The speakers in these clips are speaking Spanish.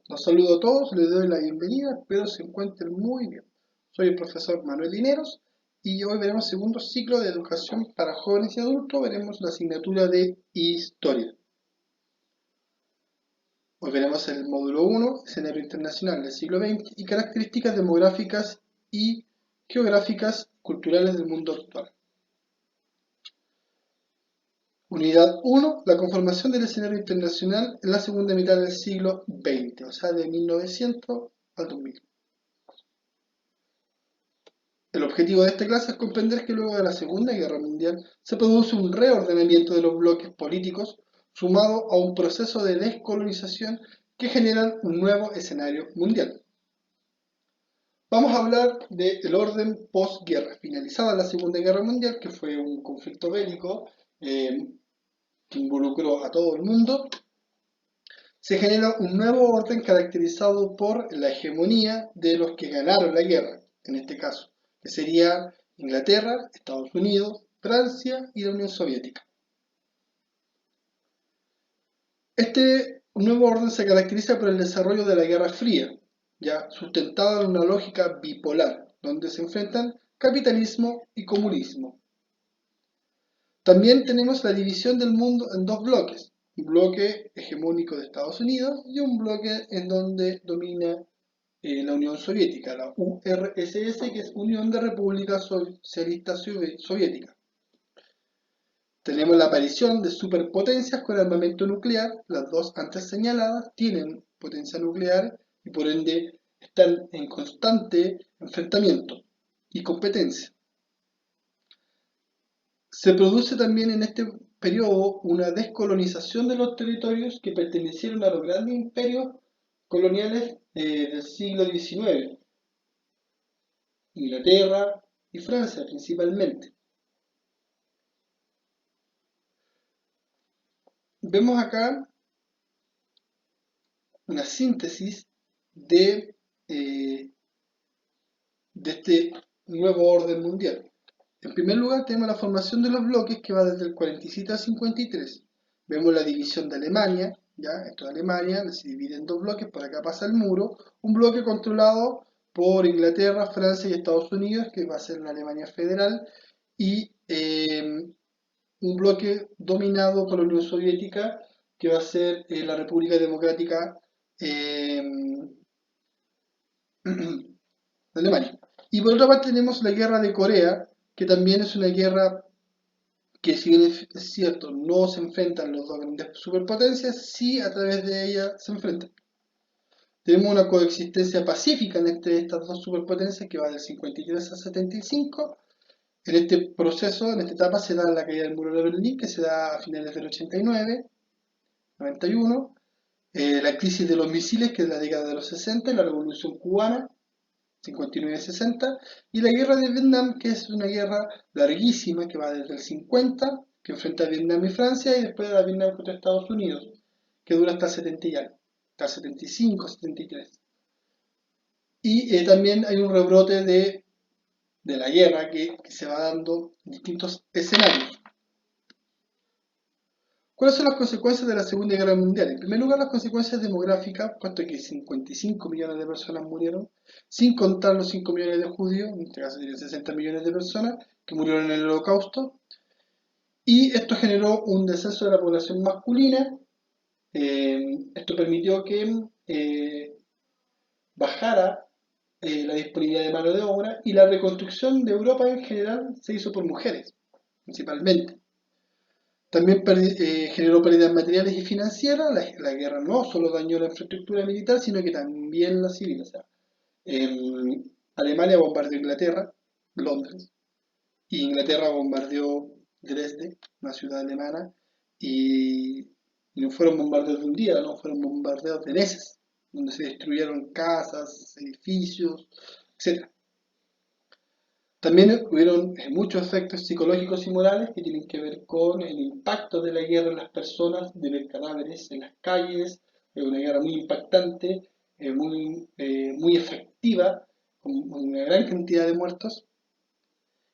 Los saludo a todos, les doy la bienvenida, espero se encuentren muy bien. Soy el profesor Manuel Lineros y hoy veremos segundo ciclo de educación para jóvenes y adultos, veremos la asignatura de Historia. Hoy veremos el módulo 1, escenario internacional del siglo XX y características demográficas y geográficas culturales del mundo actual. Unidad 1, la conformación del escenario internacional en la segunda mitad del siglo XX, o sea, de 1900 al 2000. El objetivo de esta clase es comprender que luego de la Segunda Guerra Mundial se produce un reordenamiento de los bloques políticos sumado a un proceso de descolonización que generan un nuevo escenario mundial. Vamos a hablar del orden postguerra. Finalizada la Segunda Guerra Mundial, que fue un conflicto bélico que involucró a todo el mundo, se genera un nuevo orden caracterizado por la hegemonía de los que ganaron la guerra, en este caso, que sería Inglaterra, Estados Unidos, Francia y la Unión Soviética. Este nuevo orden se caracteriza por el desarrollo de la Guerra Fría, ya sustentada en una lógica bipolar, donde se enfrentan capitalismo y comunismo. También tenemos la división del mundo en dos bloques, un bloque hegemónico de Estados Unidos y un bloque en donde domina la Unión Soviética, la URSS, que es Unión de Repúblicas Socialistas Soviéticas. Tenemos la aparición de superpotencias con armamento nuclear, las dos antes señaladas tienen potencia nuclear y por ende están en constante enfrentamiento y competencia. Se produce también en este periodo una descolonización de los territorios que pertenecieron a los grandes imperios coloniales del siglo XIX, Inglaterra y Francia principalmente. Vemos acá una síntesis de este nuevo orden mundial. En primer lugar tenemos la formación de los bloques que va desde el 47 al 53. Vemos la división de Alemania, ya, esto de Alemania, se divide en dos bloques, por acá pasa el muro, un bloque controlado por Inglaterra, Francia y Estados Unidos, que va a ser la Alemania Federal, y un bloque dominado por la Unión Soviética, que va a ser la República Democrática de Alemania. Y por otra parte tenemos la guerra de Corea, que también es una guerra que, si bien es cierto, no se enfrentan los dos grandes superpotencias, sí a través de ella se enfrentan. Tenemos una coexistencia pacífica entre estas dos superpotencias que va del 53 al 75. En este proceso, en esta etapa, se da la caída del muro de Berlín, que se da a finales del 89, 91, la crisis de los misiles, que es la década de los 60, la revolución cubana, 59-60, y la guerra de Vietnam, que es una guerra larguísima que va desde el 50, que enfrenta a Vietnam y Francia, y después a Vietnam contra Estados Unidos, que dura hasta el 70 y algo, hasta el 75, 73. Y también hay un rebrote de la guerra que se va dando en distintos escenarios. ¿Cuáles son las consecuencias de la Segunda Guerra Mundial? En primer lugar, las consecuencias demográficas, puesto que 55 millones de personas murieron, sin contar los 5 millones de judíos, en este caso serían 60 millones de personas que murieron en el Holocausto, y esto generó un descenso de la población masculina. Esto permitió que bajara la disponibilidad de mano de obra y la reconstrucción de Europa en general se hizo por mujeres, principalmente. También generó pérdidas materiales y financieras. La guerra no solo dañó la infraestructura militar, sino que también la civil. O sea, Alemania bombardeó Inglaterra, Londres, y Inglaterra bombardeó Dresde, una ciudad alemana, y no fueron bombardeos de un día, no fueron bombardeos de meses, donde se destruyeron casas, edificios, etc. También hubieron muchos efectos psicológicos y morales que tienen que ver con el impacto de la guerra en las personas, de ver cadáveres en las calles, una guerra muy impactante, muy efectiva, con una gran cantidad de muertos,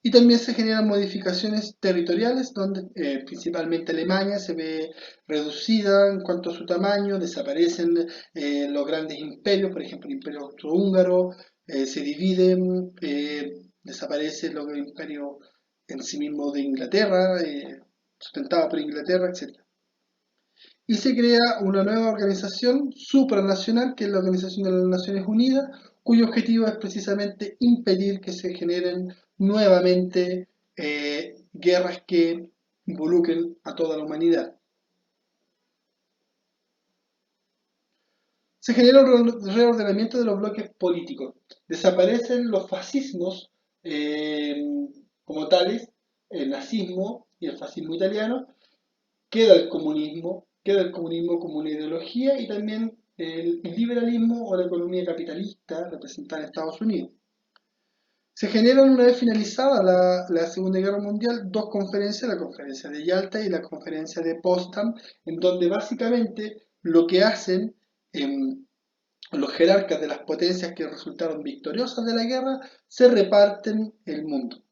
Y también se generan modificaciones territoriales, donde principalmente Alemania se ve reducida en cuanto a su tamaño, desaparecen los grandes imperios, por ejemplo el imperio austrohúngaro, se dividen, desaparece el imperio en sí mismo de Inglaterra, sustentado por Inglaterra, etc. Y se crea una nueva organización supranacional, que es la Organización de las Naciones Unidas, cuyo objetivo es precisamente impedir que se generen nuevamente guerras que involucren a toda la humanidad. Se genera un reordenamiento de los bloques políticos. Desaparecen los fascismos eh, como tales, el nazismo y el fascismo italiano, queda el comunismo como una ideología y también el liberalismo o la economía capitalista representada en Estados Unidos. Se generan, una vez finalizada la Segunda Guerra Mundial, dos conferencias, la conferencia de Yalta y la conferencia de Potsdam, en donde básicamente lo que hacen los jerarcas de las potencias que resultaron victoriosas de la guerra se reparten el mundo.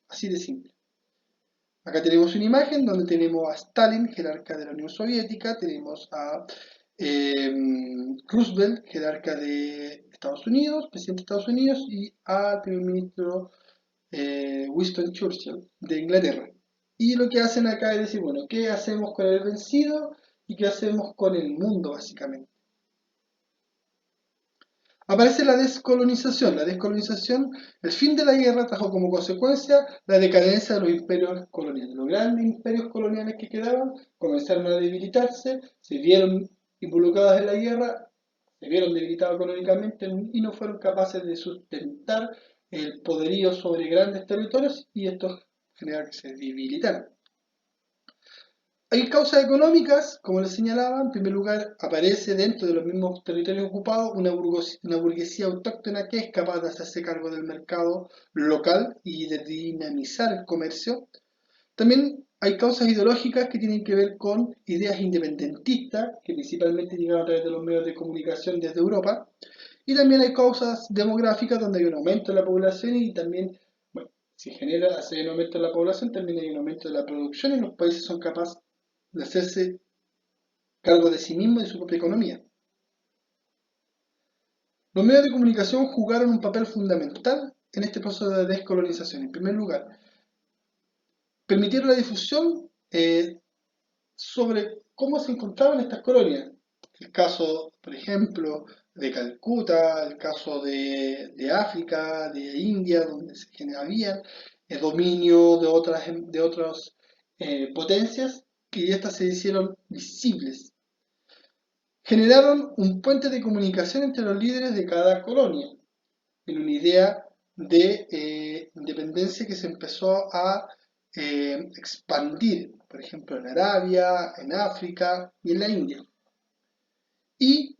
Así de simple. Acá tenemos una imagen donde tenemos a Stalin, jerarca de la Unión Soviética, tenemos a Roosevelt, jerarca de Estados Unidos, presidente de Estados Unidos, y al primer ministro Winston Churchill de Inglaterra. Y lo que hacen acá es decir, bueno, ¿qué hacemos con el vencido y qué hacemos con el mundo, básicamente? Aparece la descolonización. La descolonización, el fin de la guerra trajo como consecuencia la decadencia de los imperios coloniales. Los grandes imperios coloniales que quedaban comenzaron a debilitarse, se vieron involucrados en la guerra, se vieron debilitados económicamente y no fueron capaces de sustentar el poderío sobre grandes territorios y esto genera que se debilitaran. Hay causas económicas, como les señalaba. En primer lugar, aparece dentro de los mismos territorios ocupados una burguesía autóctona que es capaz de hacerse cargo del mercado local y de dinamizar el comercio. También hay causas ideológicas que tienen que ver con ideas independentistas, que principalmente llegan a través de los medios de comunicación desde Europa. Y también hay causas demográficas, donde hay un aumento de la población y también, bueno, si genera, hace un aumento de la población, también hay un aumento de la producción y los países son capaces de hacerse cargo de sí mismo y de su propia economía. Los medios de comunicación jugaron un papel fundamental en este proceso de descolonización. En primer lugar, permitieron la difusión sobre cómo se encontraban estas colonias. El caso, por ejemplo, de Calcuta, el caso de África, de India, donde había dominio de otras potencias, y estas se hicieron visibles. Generaron un puente de comunicación entre los líderes de cada colonia, en una idea de independencia que se empezó a expandir, por ejemplo, en Arabia, en África y en la India. Y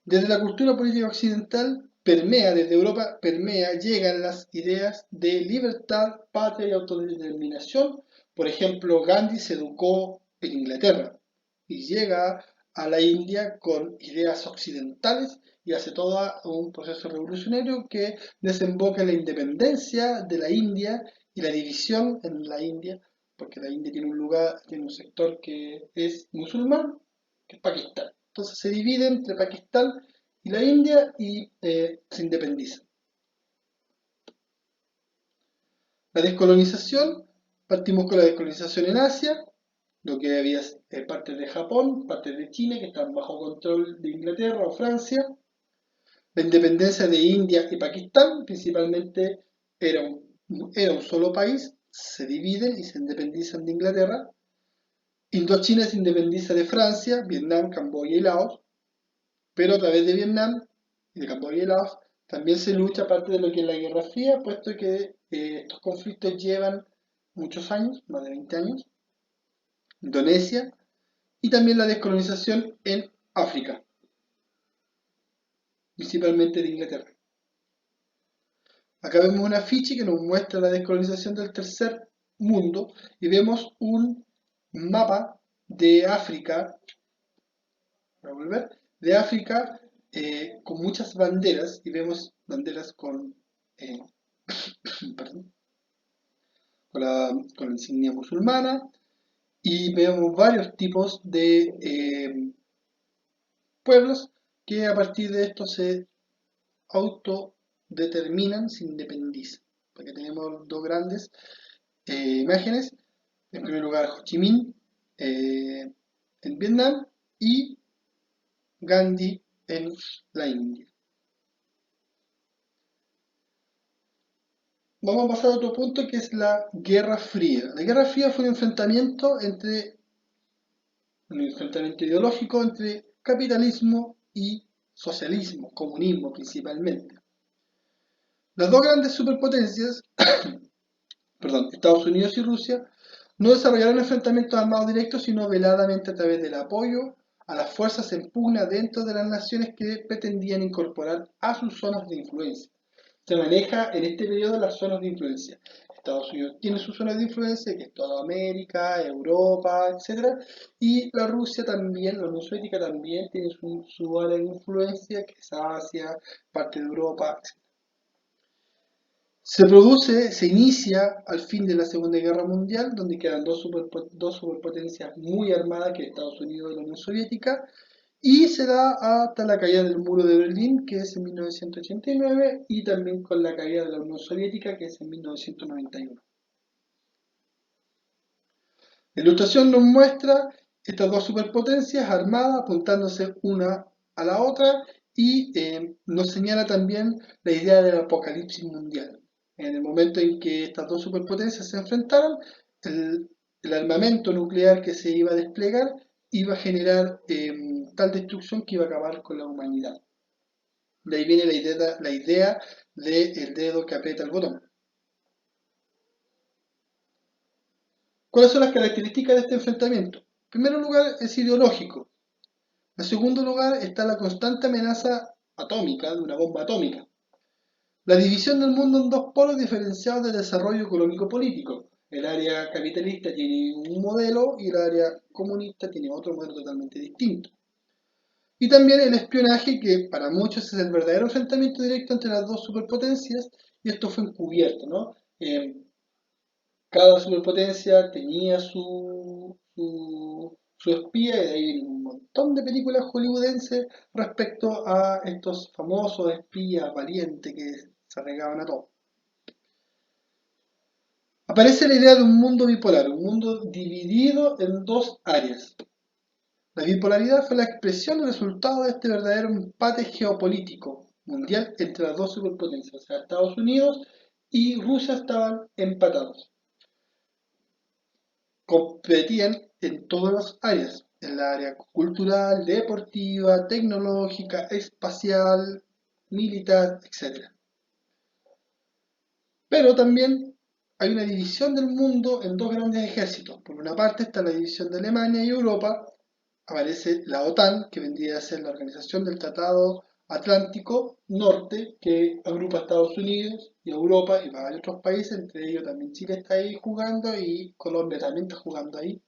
desde la cultura política occidental permea, desde Europa permea, llegan las ideas de libertad, patria y autodeterminación. Por ejemplo, Gandhi se educó en Inglaterra y llega a la India con ideas occidentales y hace todo un proceso revolucionario que desemboca en la independencia de la India y la división en la India, porque la India tiene un lugar, tiene un sector que es musulmán, que es Pakistán. Entonces se divide entre Pakistán y la India y se independiza. La descolonización, partimos con la descolonización en Asia, lo que había partes de Japón, partes de China que están bajo control de Inglaterra o Francia. La independencia de India y Pakistán, principalmente era un solo país, se dividen y se independizan de Inglaterra. Indochina se independiza de Francia, Vietnam, Camboya y Laos, pero a través de Vietnam y de Camboya y Laos también se lucha parte de lo que es la Guerra Fría, puesto que estos conflictos llevan muchos años, más de 20 años. Indonesia y también la descolonización en África, principalmente de Inglaterra. Acá vemos un afiche que nos muestra la descolonización del tercer mundo y vemos un mapa de África, voy a volver, de África con muchas banderas y vemos banderas con, perdón, con la insignia musulmana, y vemos varios tipos de pueblos que a partir de esto se autodeterminan, se independizan. Porque tenemos dos grandes imágenes. En primer lugar, Ho Chi Minh en Vietnam y Gandhi en la India. Vamos a pasar a otro punto que es la Guerra Fría. La Guerra Fría fue un enfrentamiento ideológico entre capitalismo y socialismo, comunismo principalmente. Las dos grandes superpotencias, perdón, Estados Unidos y Rusia, no desarrollaron enfrentamientos armados directos, sino veladamente a través del apoyo a las fuerzas en pugna dentro de las naciones que pretendían incorporar a sus zonas de influencia. Se maneja en este periodo las zonas de influencia. Estados Unidos tiene sus zonas de influencia, que es toda América, Europa, etc. Y la Rusia también, la Unión Soviética también tiene su área de influencia, que es Asia, parte de Europa, etc. Se inicia al fin de la Segunda Guerra Mundial, donde quedan dos superpotencias muy armadas, que es Estados Unidos y la Unión Soviética, y se da hasta la caída del muro de Berlín, que es en 1989, y también con la caída de la Unión Soviética, que es en 1991. La ilustración nos muestra estas dos superpotencias armadas apuntándose una a la otra y nos señala también la idea del apocalipsis mundial. En el momento en que estas dos superpotencias se enfrentaron, el armamento nuclear que se iba a desplegar iba a generar tal destrucción que iba a acabar con la humanidad. De ahí viene la idea del dedo que aprieta el botón. ¿Cuáles son las características de este enfrentamiento? En primer lugar, es ideológico. En segundo lugar, está la constante amenaza atómica, de una bomba atómica. La división del mundo en dos polos diferenciados de desarrollo económico-político. El área capitalista tiene un modelo y el área comunista tiene otro modelo totalmente distinto. Y también el espionaje, que para muchos es el verdadero enfrentamiento directo entre las dos superpotencias, y esto fue encubierto, ¿no? Cada superpotencia tenía su espía, y de ahí un montón de películas hollywoodenses respecto a estos famosos espías valientes que se regaban a todo. Aparece la idea de un mundo bipolar, un mundo dividido en dos áreas. La bipolaridad fue la expresión y resultado de este verdadero empate geopolítico mundial entre las dos superpotencias, o sea, Estados Unidos y Rusia estaban empatados. Competían en todas las áreas, en la área cultural, deportiva, tecnológica, espacial, militar, etc. Pero también hay una división del mundo en dos grandes ejércitos. Por una parte está la división de Alemania y Europa, aparece la OTAN, que vendría a ser la Organización del Tratado Atlántico Norte, que agrupa a Estados Unidos y Europa y varios otros países, entre ellos también Chile está ahí jugando y Colombia también está jugando ahí.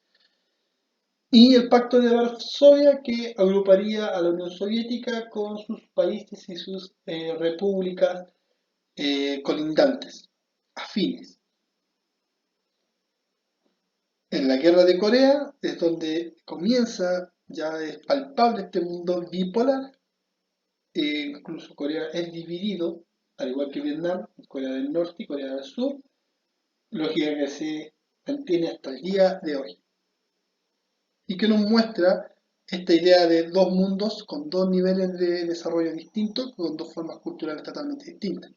Y el Pacto de Varsovia, que agruparía a la Unión Soviética con sus países y sus repúblicas colindantes, afines. En la Guerra de Corea es donde comienza, ya es palpable este mundo bipolar. Incluso Corea es dividido, al igual que Vietnam, Corea del Norte y Corea del Sur, lógica que se mantiene hasta el día de hoy. Y que nos muestra esta idea de dos mundos con dos niveles de desarrollo distintos, con dos formas culturales totalmente distintas.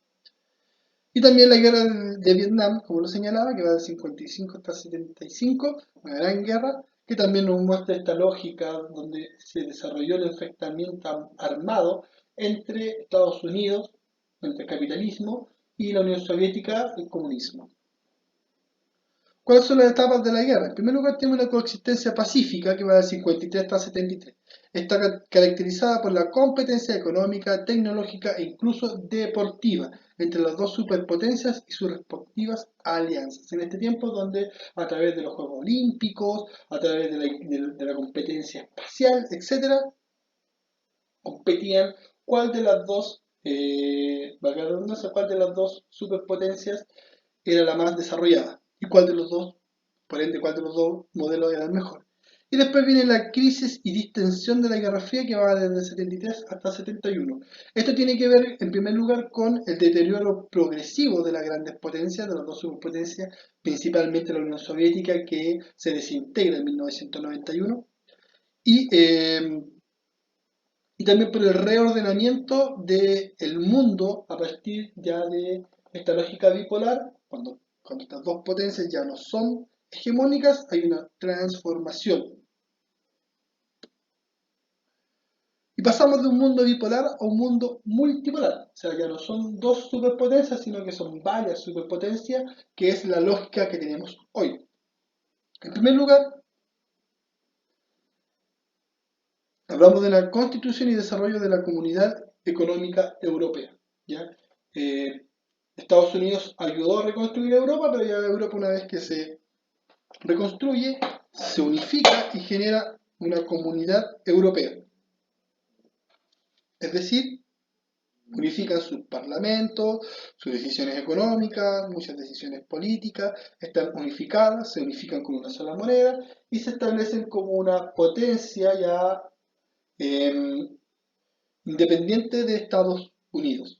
Y también la guerra de Vietnam, como lo señalaba, que va del 55 hasta el 75, una gran guerra, que también nos muestra esta lógica donde se desarrolló el enfrentamiento armado entre Estados Unidos, entre el capitalismo, y la Unión Soviética, el comunismo. ¿Cuáles son las etapas de la guerra? En primer lugar, tenemos una coexistencia pacífica que va del 53 hasta el 73. Está caracterizada por la competencia económica, tecnológica e incluso deportiva entre las dos superpotencias y sus respectivas alianzas. En este tiempo donde a través de los Juegos Olímpicos, a través de la competencia espacial, etc., competían cuál de las dos, cuál de las dos superpotencias era la más desarrollada. y cuál de los dos, por ende, cuál de los dos modelos era el mejor. Y después viene la crisis y distensión de la Guerra Fría que va desde el 73 hasta el 71. Esto tiene que ver, en primer lugar, con el deterioro progresivo de las grandes potencias, de las dos superpotencias, principalmente la Unión Soviética, que se desintegra en 1991, y también por el reordenamiento del mundo a partir ya de esta lógica bipolar, cuando estas dos potencias ya no son hegemónicas, hay una transformación. Y pasamos de un mundo bipolar a un mundo multipolar. O sea, ya no son dos superpotencias, sino que son varias superpotencias, que es la lógica que tenemos hoy. En primer lugar, hablamos de la constitución y desarrollo de la Comunidad Económica Europea. ¿Ya? Eh, Estados Unidos ayudó a reconstruir Europa, pero ya Europa, una vez que se reconstruye, se unifica y genera una comunidad europea. Es decir, unifican sus parlamentos, sus decisiones económicas, muchas decisiones políticas, están unificadas, se unifican con una sola moneda y se establecen como una potencia ya eh, independiente de Estados Unidos.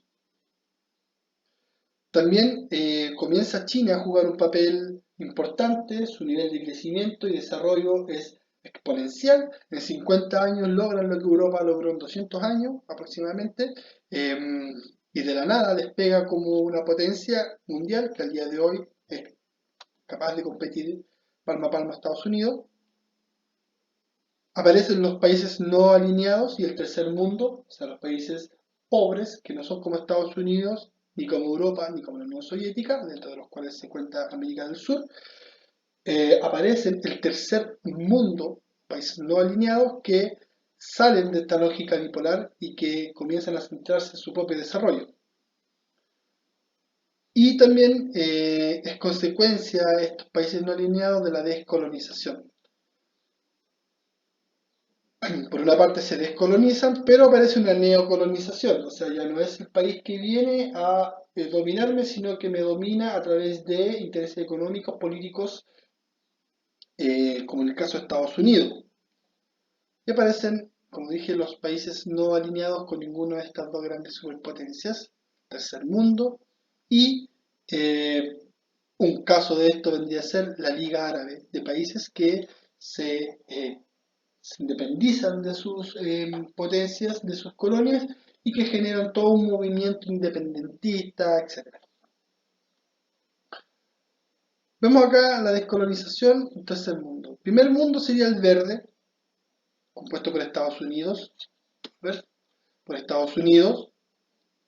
También comienza China a jugar un papel importante, su nivel de crecimiento y desarrollo es exponencial. En 50 años logran lo que Europa logró en 200 años aproximadamente, eh, y de la nada despega como una potencia mundial que al día de hoy es capaz de competir palmo a palmo a Estados Unidos. Aparecen los países no alineados y el tercer mundo, o sea, los países pobres que no son como Estados Unidos, ni como Europa, ni como la Unión Soviética, dentro de los cuales se encuentra América del Sur. Aparecen el tercer mundo, países no alineados, que salen de esta lógica bipolar y que comienzan a centrarse en su propio desarrollo. Y también es consecuencia estos países no alineados de la descolonización. Por una parte se descolonizan, pero aparece una neocolonización, o sea, ya no es el país que viene a dominarme, sino que me domina a través de intereses económicos, políticos, como en el caso de Estados Unidos. Y aparecen, como dije, los países no alineados con ninguna de estas dos grandes superpotencias, tercer mundo, y un caso de esto vendría a ser la Liga Árabe, de países que se independizan de sus potencias, de sus colonias, y que generan todo un movimiento independentista, etc. Vemos acá la descolonización del tercer mundo. El primer mundo sería el verde, compuesto por Estados Unidos, ¿ves? Por Estados Unidos,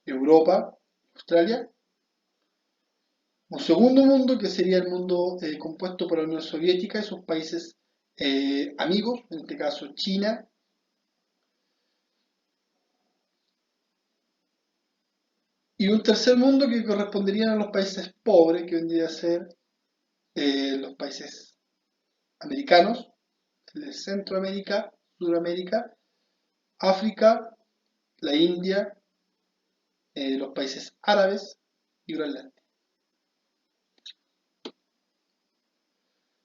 Europa, Australia. Un segundo mundo que sería el mundo compuesto por la Unión Soviética y sus países amigos, en este caso China. Y un tercer mundo que corresponderían a los países pobres, que vendría a ser los países americanos, de Centroamérica, Sudamérica, África, la India, los países árabes y Groenlandia.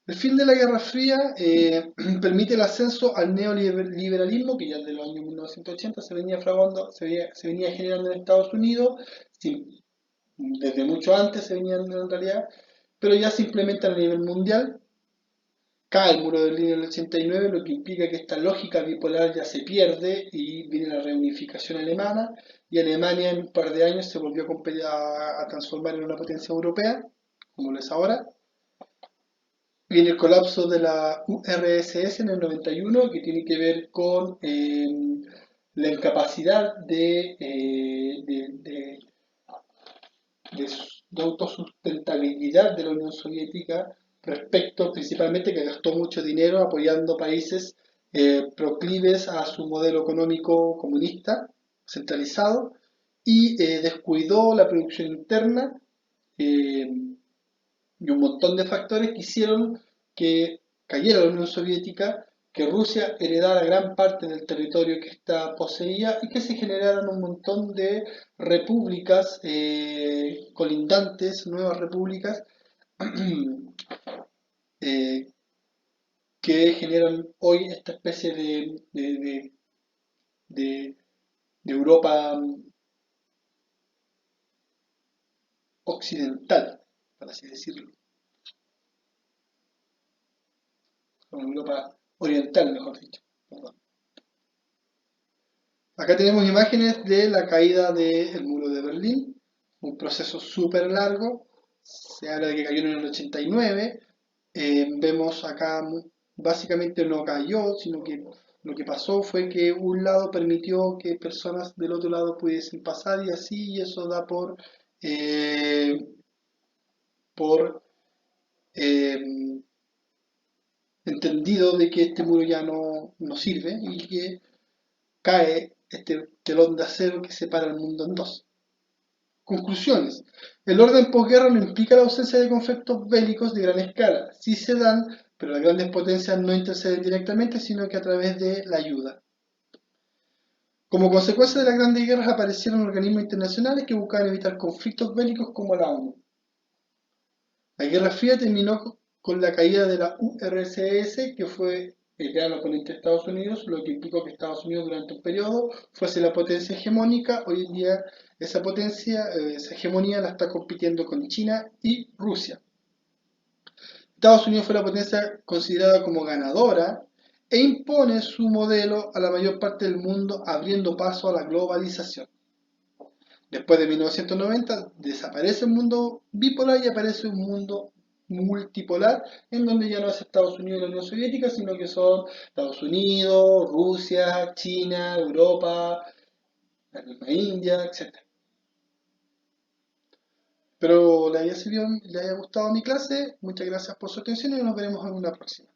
El fin de la Guerra Fría permite el ascenso al neoliberalismo, que ya desde los años 1980 se venía fraguando, se venía generando en Estados Unidos, desde mucho antes se venía en realidad, pero ya se implementa a nivel mundial. Cae el muro de Berlín en el 89, lo que implica que esta lógica bipolar ya se pierde y viene la reunificación alemana, y Alemania en un par de años se volvió a transformar en una potencia europea, como lo es ahora. Viene el colapso de la URSS en el 91, que tiene que ver con la incapacidad de autosustentabilidad de la Unión Soviética respecto principalmente que gastó mucho dinero apoyando países proclives a su modelo económico comunista centralizado y descuidó la producción interna, eh, y un montón de factores que hicieron que cayera la Unión Soviética, que Rusia heredara gran parte del territorio que ésta poseía y que se generaran un montón de repúblicas colindantes, nuevas repúblicas, eh, que generan hoy esta especie de- de Europa occidental, por así decirlo, o Europa oriental, mejor dicho. Perdón. Acá tenemos imágenes de la caída del muro de Berlín, un proceso súper largo, se habla de que cayó en el 89, vemos acá básicamente no cayó, sino que lo que pasó fue que un lado permitió que personas del otro lado pudiesen pasar y así, y eso da eh, por eh, entendido de que este muro ya no sirve y que cae este telón de acero que separa el mundo en dos. Conclusiones. El orden posguerra no implica la ausencia de conflictos bélicos de gran escala. Sí se dan, pero las grandes potencias no interceden directamente, sino que a través de la ayuda. Como consecuencia de las grandes guerras aparecieron organismos internacionales que buscaban evitar conflictos bélicos como la ONU. La Guerra Fría terminó con la caída de la URSS, que fue el gran oponente de Estados Unidos, lo que implicó que Estados Unidos durante un periodo fuese la potencia hegemónica. Hoy en día esa potencia, esa hegemonía la está compitiendo con China y Rusia. Estados Unidos fue la potencia considerada como ganadora e impone su modelo a la mayor parte del mundo, abriendo paso a la globalización. Después de 1990 desaparece el mundo bipolar y aparece un mundo multipolar en donde ya no es Estados Unidos y la Unión Soviética, sino que son Estados Unidos, Rusia, China, Europa, la misma India, etc. Espero le haya gustado mi clase. Muchas gracias por su atención y nos veremos en una próxima.